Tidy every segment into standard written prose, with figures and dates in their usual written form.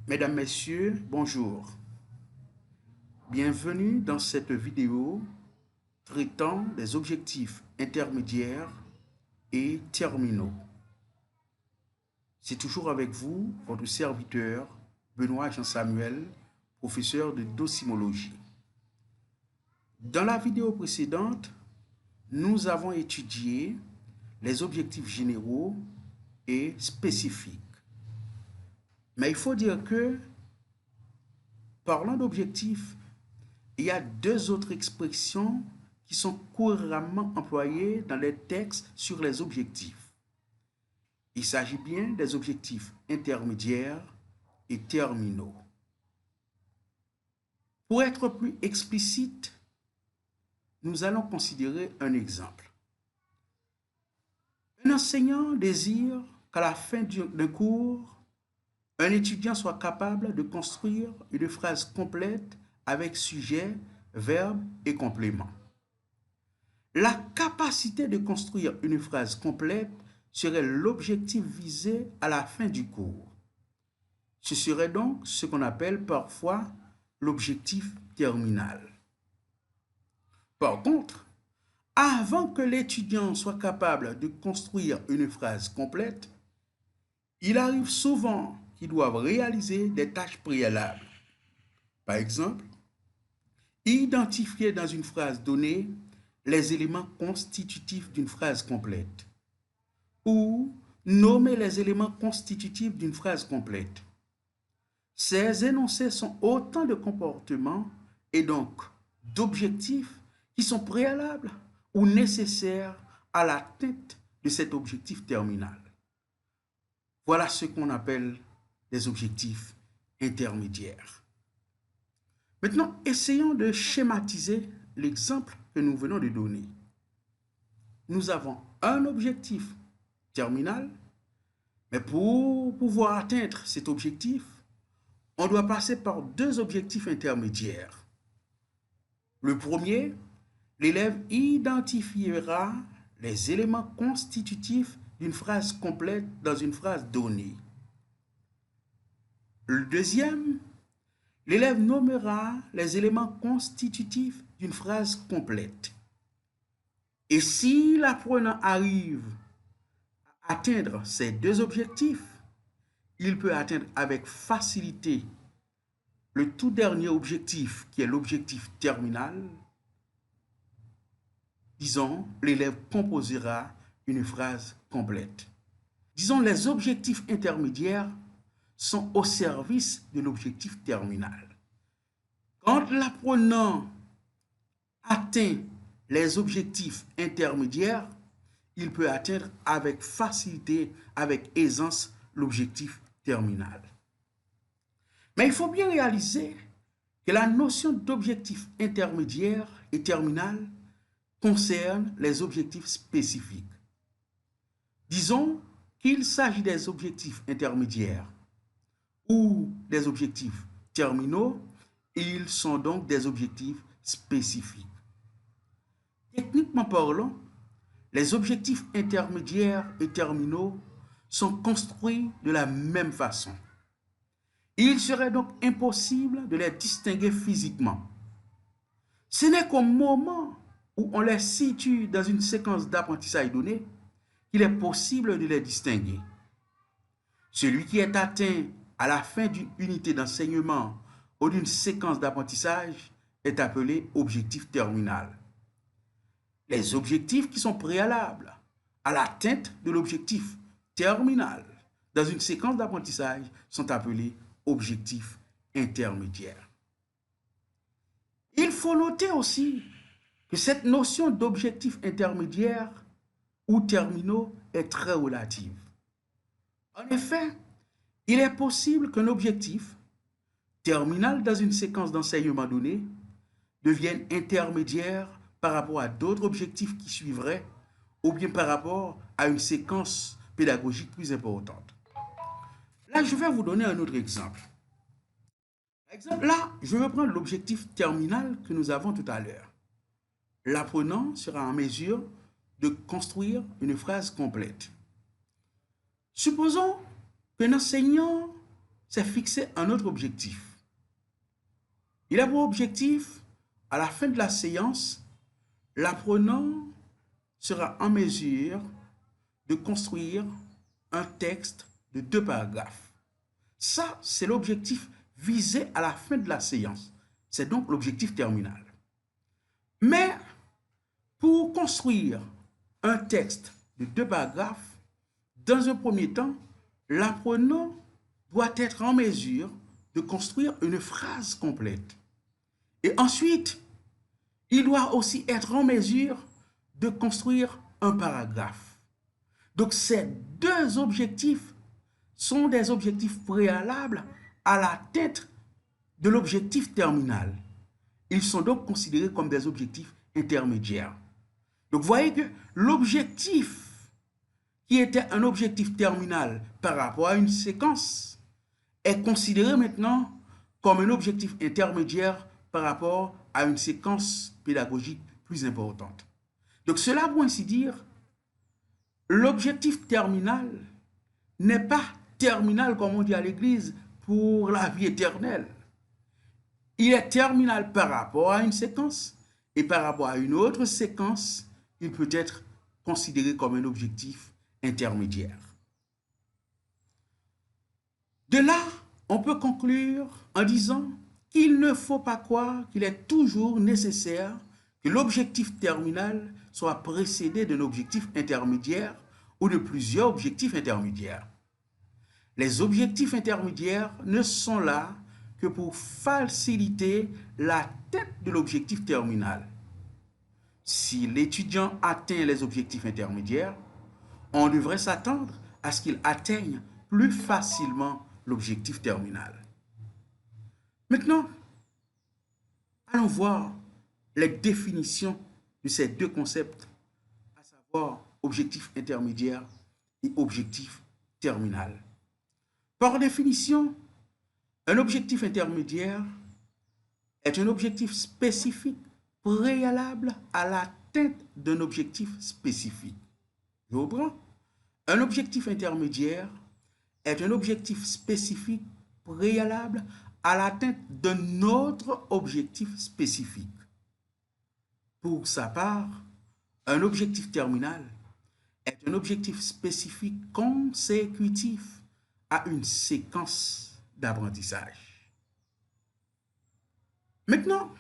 Mesdames, Messieurs, bonjour. Bienvenue dans cette vidéo traitant des objectifs intermédiaires et terminaux. C'est toujours avec vous, votre serviteur, Benoît Jean-Samuel, professeur de docimologie. Dans la vidéo précédente, nous avons étudié les objectifs généraux et spécifiques. Mais il faut dire que, parlant d'objectifs, il y a deux autres expressions qui sont couramment employées dans les textes sur les objectifs. Il s'agit bien des objectifs intermédiaires et terminaux. Pour être plus explicite, nous allons considérer un exemple. Un enseignant désire qu'à la fin d'un cours, un étudiant soit capable de construire une phrase complète avec sujet, verbe et complément. La capacité de construire une phrase complète serait l'objectif visé à la fin du cours. Ce serait donc ce qu'on appelle parfois l'objectif terminal. Par contre, avant que l'étudiant soit capable de construire une phrase complète, il arrive souvent qu'ils doivent réaliser des tâches préalables. Par exemple, identifier dans une phrase donnée les éléments constitutifs d'une phrase complète ou nommer les éléments constitutifs d'une phrase complète. Ces énoncés sont autant de comportements et donc d'objectifs qui sont préalables ou nécessaires à l'atteinte de cet objectif terminal. Voilà ce qu'on appelle des objectifs intermédiaires. Maintenant, essayons de schématiser l'exemple que nous venons de donner. Nous avons un objectif terminal, mais pour pouvoir atteindre cet objectif, on doit passer par deux objectifs intermédiaires. Le premier, l'élève identifiera les éléments constitutifs d'une phrase complète dans une phrase donnée. Le deuxième, l'élève nommera les éléments constitutifs d'une phrase complète. Et si l'apprenant arrive à atteindre ces deux objectifs, il peut atteindre avec facilité le tout dernier objectif qui est l'objectif terminal. Disons, l'élève composera une phrase complète. Disons, les objectifs intermédiaires sont au service de l'objectif terminal. Quand l'apprenant atteint les objectifs intermédiaires, il peut atteindre avec facilité, avec aisance, l'objectif terminal. Mais il faut bien réaliser que la notion d'objectif intermédiaire et terminal concerne les objectifs spécifiques. Disons qu'il s'agit des objectifs intermédiaires ou des objectifs terminaux, ils sont donc des objectifs spécifiques. Techniquement parlant, les objectifs intermédiaires et terminaux sont construits de la même façon. Il serait donc impossible de les distinguer physiquement. Ce n'est qu'au moment où on les situe dans une séquence d'apprentissage donnée qu'il est possible de les distinguer. Celui qui est atteint à la fin d'une unité d'enseignement ou d'une séquence d'apprentissage est appelé objectif terminal. Les objectifs qui sont préalables à l'atteinte de l'objectif terminal dans une séquence d'apprentissage sont appelés objectifs intermédiaires. Il faut noter aussi que cette notion d'objectif intermédiaire ou terminaux est très relative. En effet, il est possible qu'un objectif terminal dans une séquence d'enseignement donnée devienne intermédiaire par rapport à d'autres objectifs qui suivraient ou bien par rapport à une séquence pédagogique plus importante. Là, je vais vous donner un autre exemple. Par exemple, là, je vais prendre l'objectif terminal que nous avons tout à l'heure. L'apprenant sera en mesure de construire une phrase complète. Supposons qu'un enseignant s'est fixé un autre objectif. Il a pour objectif, à la fin de la séance, l'apprenant sera en mesure de construire un texte de 2 paragraphes. Ça, c'est l'objectif visé à la fin de la séance. C'est donc l'objectif terminal. Mais pour construire un texte de 2 paragraphes, dans un premier temps, l'apprenant doit être en mesure de construire une phrase complète. Et ensuite, il doit aussi être en mesure de construire un paragraphe. Donc ces 2 objectifs sont des objectifs préalables à l'atteinte de l'objectif terminal. Ils sont donc considérés comme des objectifs intermédiaires. Donc vous voyez que l'objectif qui était un objectif terminal par rapport à une séquence est considéré maintenant comme un objectif intermédiaire par rapport à une séquence pédagogique plus importante. Donc cela pour ainsi dire, l'objectif terminal n'est pas terminal comme on dit à l'église pour la vie éternelle. Il est terminal par rapport à une séquence et par rapport à une autre séquence, il peut être considéré comme un objectif intermédiaire. De là, on peut conclure en disant qu'il ne faut pas croire qu'il est toujours nécessaire que l'objectif terminal soit précédé d'un objectif intermédiaire ou de plusieurs objectifs intermédiaires. Les objectifs intermédiaires ne sont là que pour faciliter l'atteinte de l'objectif terminal. Si l'étudiant atteint les objectifs intermédiaires, on devrait s'attendre à ce qu'il atteigne plus facilement l'objectif terminal. Maintenant, allons voir les définitions de ces 2 concepts, à savoir objectif intermédiaire et objectif terminal. Par définition, un objectif intermédiaire est un objectif spécifique préalable à l'atteinte d'un objectif spécifique. Je reprends. Un objectif intermédiaire est un objectif spécifique préalable à l'atteinte d'un autre objectif spécifique. Pour sa part, un objectif terminal est un objectif spécifique consécutif à une séquence d'apprentissage. Maintenant,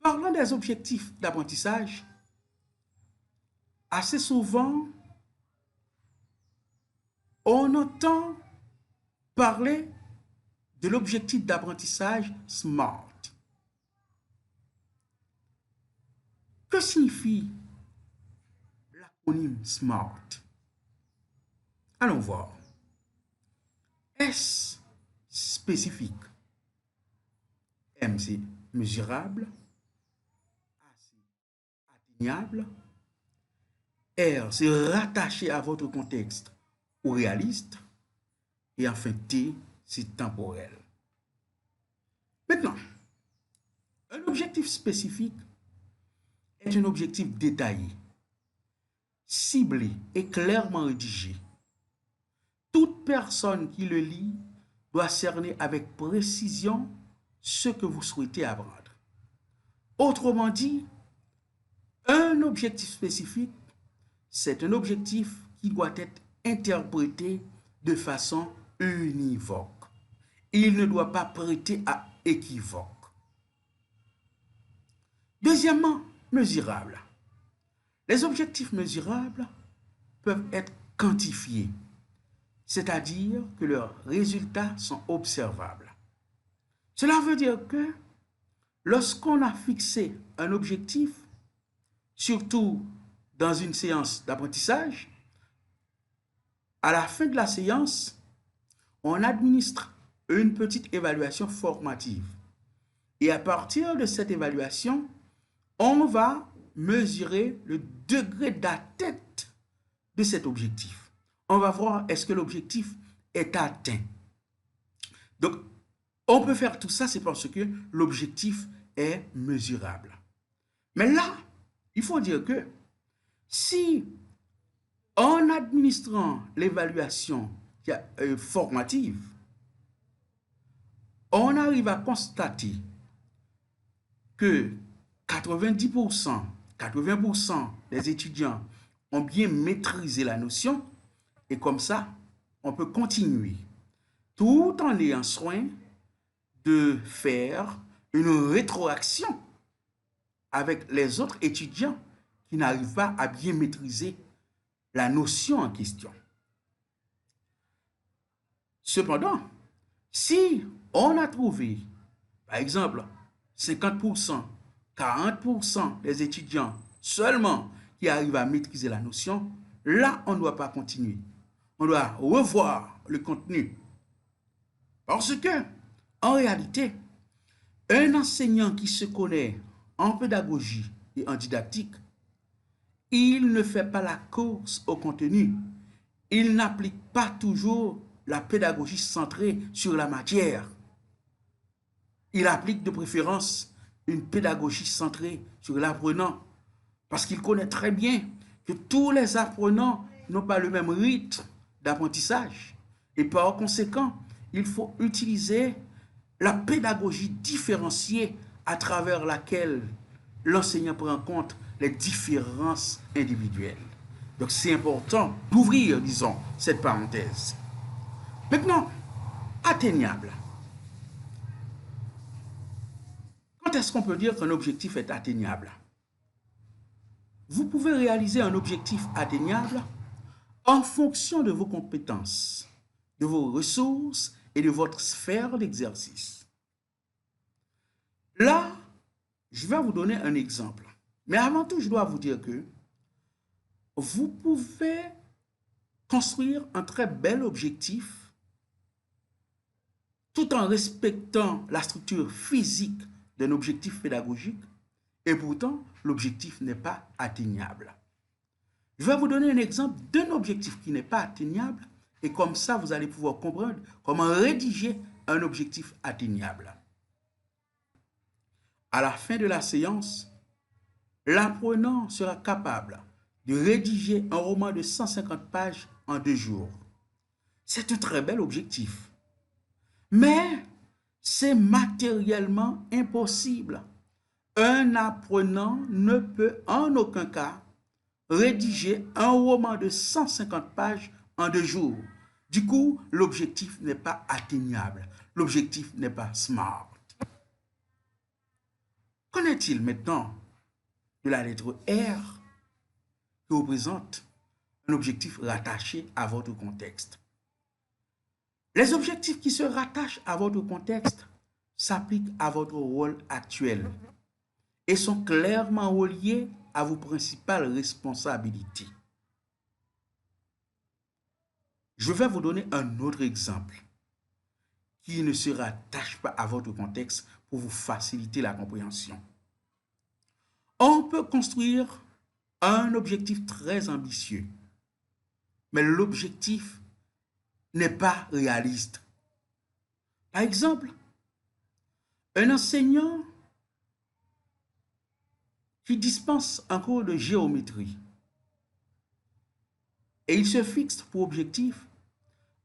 parlant des objectifs d'apprentissage, assez souvent, on entend parler de l'objectif d'apprentissage SMART. Que signifie l'acronyme SMART? Allons voir. S, spécifique. M, c'est mesurable. A, c'est atteignable. R, c'est rattaché à votre contexte ou réaliste. Et enfin, T, c'est temporel. Maintenant, un objectif spécifique est un objectif détaillé, ciblé et clairement rédigé. Toute personne qui le lit doit cerner avec précision ce que vous souhaitez apprendre. Autrement dit, un objectif spécifique, c'est un objectif qui doit être interprété de façon univoque. Il ne doit pas prêter à équivoque. Deuxièmement, mesurable. Les objectifs mesurables peuvent être quantifiés, c'est-à-dire que leurs résultats sont observables. Cela veut dire que lorsqu'on a fixé un objectif, surtout dans une séance d'apprentissage, à la fin de la séance, on administre une petite évaluation formative. Et à partir de cette évaluation, on va mesurer le degré d'atteinte de cet objectif. On va voir est-ce que l'objectif est atteint. Donc, on peut faire tout ça, c'est parce que l'objectif est mesurable. Mais là, il faut dire que si en administrant l'évaluation formative, on arrive à constater que 90%, 80% des étudiants ont bien maîtrisé la notion et comme ça, on peut continuer tout en ayant soin de faire une rétroaction avec les autres étudiants qui n'arrivent pas à bien maîtriser la notion en question. Cependant, si on a trouvé, par exemple, 50%, 40% des étudiants seulement qui arrivent à maîtriser la notion, là, on ne doit pas continuer. On doit revoir le contenu. Parce que, en réalité, un enseignant qui se connaît en pédagogie et en didactique, il ne fait pas la course au contenu. Il n'applique pas toujours la pédagogie centrée sur la matière. Il applique de préférence une pédagogie centrée sur l'apprenant parce qu'il connaît très bien que tous les apprenants n'ont pas le même rythme d'apprentissage. Et par conséquent, il faut utiliser la pédagogie différenciée à travers laquelle l'enseignant prend en compte les différences individuelles. Donc c'est important d'ouvrir, disons, cette parenthèse. Maintenant, atteignable. Quand est-ce qu'on peut dire qu'un objectif est atteignable? Vous pouvez réaliser un objectif atteignable en fonction de vos compétences, de vos ressources et de votre sphère d'exercice. Là, je vais vous donner un exemple. Mais avant tout, je dois vous dire que vous pouvez construire un très bel objectif tout en respectant la structure physique d'un objectif pédagogique et pourtant, l'objectif n'est pas atteignable. Je vais vous donner un exemple d'un objectif qui n'est pas atteignable et comme ça, vous allez pouvoir comprendre comment rédiger un objectif atteignable. À la fin de la séance, l'apprenant sera capable de rédiger un roman de 150 pages en 2 jours. C'est un très bel objectif. Mais c'est matériellement impossible. Un apprenant ne peut en aucun cas rédiger un roman de 150 pages en 2 jours. Du coup, l'objectif n'est pas atteignable. L'objectif n'est pas SMART. Qu'en est-il maintenant de la lettre R qui représente un objectif rattaché à votre contexte? Les objectifs qui se rattachent à votre contexte s'appliquent à votre rôle actuel et sont clairement reliés à vos principales responsabilités. Je vais vous donner un autre exemple qui ne se rattache pas à votre contexte pour vous faciliter la compréhension. On peut construire un objectif très ambitieux, mais l'objectif n'est pas réaliste. Par exemple, un enseignant qui dispense un cours de géométrie et il se fixe pour objectif,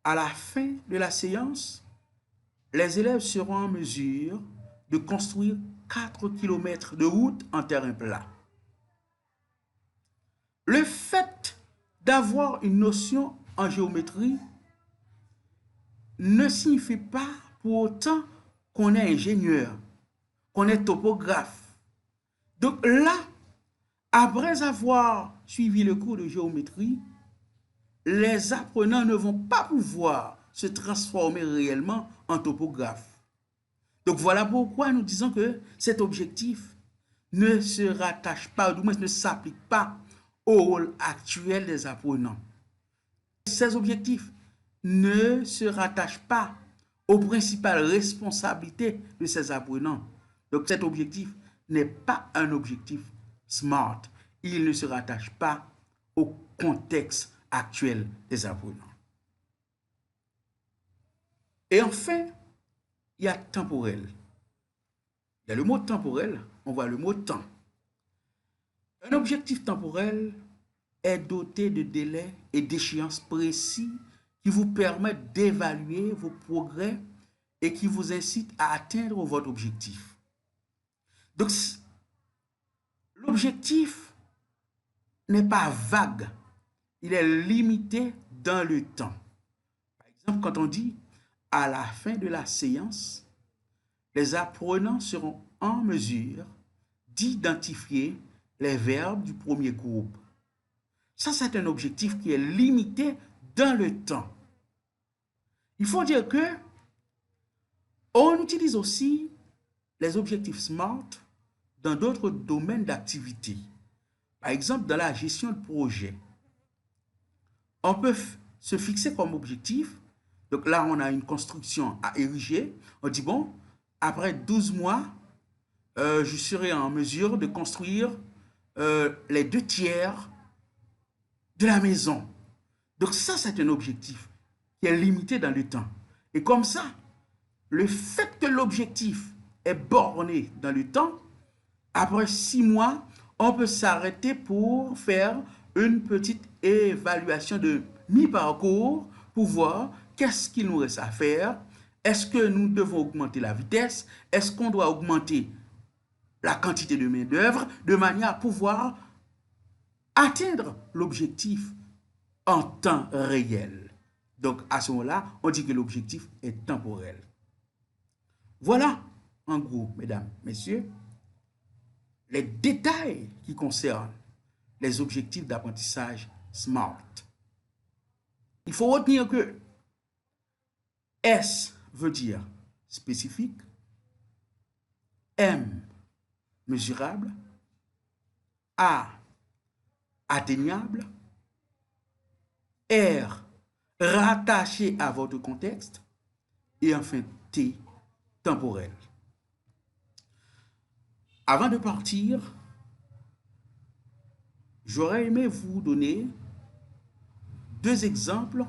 à la fin de la séance, les élèves seront en mesure de construire 4 km de route en terrain plat. Le fait d'avoir une notion en géométrie ne signifie pas pour autant qu'on est ingénieur, qu'on est topographe. Donc là, après avoir suivi le cours de géométrie, les apprenants ne vont pas pouvoir se transformer réellement en topographe. Donc voilà pourquoi nous disons que cet objectif ne se rattache pas, ou du moins ne s'applique pas au rôle actuel des apprenants. Ces objectifs ne se rattachent pas aux principales responsabilités de ces apprenants. Donc cet objectif n'est pas un objectif SMART. Il ne se rattache pas au contexte actuel des apprenants. Et enfin, il y a temporel. Il y a le mot temporel, on voit le mot temps. Un objectif temporel est doté de délais et d'échéances précis qui vous permettent d'évaluer vos progrès et qui vous incitent à atteindre votre objectif. Donc, l'objectif n'est pas vague, il est limité dans le temps. Par exemple, quand on dit à la fin de la séance, les apprenants seront en mesure d'identifier les verbes du premier groupe. Ça, c'est un objectif qui est limité dans le temps. Il faut dire que on utilise aussi les objectifs SMART dans d'autres domaines d'activité. Par exemple, dans la gestion de projet, on peut se fixer comme objectif. Donc là, on a une construction à ériger. On dit, bon, après 12 mois, je serai en mesure de construire les 2/3 de la maison. Donc ça, c'est un objectif qui est limité dans le temps. Et comme ça, le fait que l'objectif est borné dans le temps, après 6 mois, on peut s'arrêter pour faire une petite évaluation de mi-parcours pour voir qu'est-ce qu'il nous reste à faire. Est-ce que nous devons augmenter la vitesse? Est-ce qu'on doit augmenter la quantité de main-d'œuvre de manière à pouvoir atteindre l'objectif en temps réel? Donc, à ce moment-là, on dit que l'objectif est temporel. Voilà, en gros, mesdames, messieurs, les détails qui concernent les objectifs d'apprentissage SMART. Il faut retenir que S veut dire spécifique, M, mesurable, A, atteignable, R, rattaché à votre contexte, et enfin T, temporel. Avant de partir, j'aurais aimé vous donner 2 exemples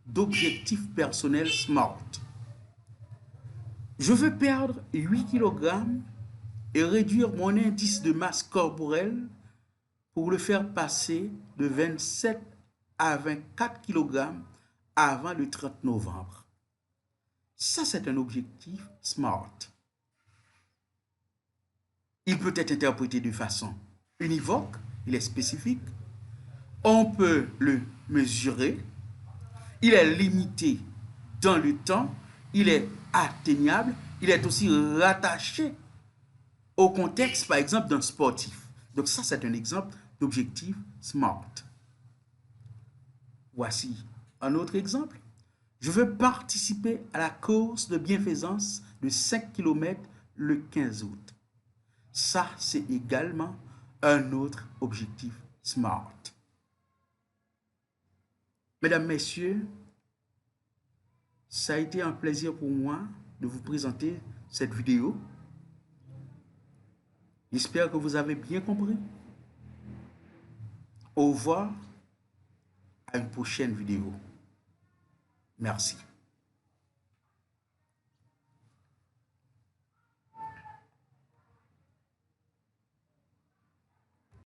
d'objectifs personnels SMART. Je veux perdre 8 kg et réduire mon indice de masse corporelle pour le faire passer de 27 à 24 kg avant le 30 novembre. Ça, c'est un objectif SMART. Il peut être interprété de façon univoque, il est spécifique. On peut le mesurer. Il est limité dans le temps. Il est atteignable. Il est aussi rattaché au contexte, par exemple, d'un sportif. Donc ça, c'est un exemple d'objectif SMART. Voici un autre exemple. Je veux participer à la course de bienfaisance de 5 km le 15 août. Ça, c'est également un autre objectif SMART. Mesdames, Messieurs, ça a été un plaisir pour moi de vous présenter cette vidéo. J'espère que vous avez bien compris. Au revoir, à une prochaine vidéo. Merci.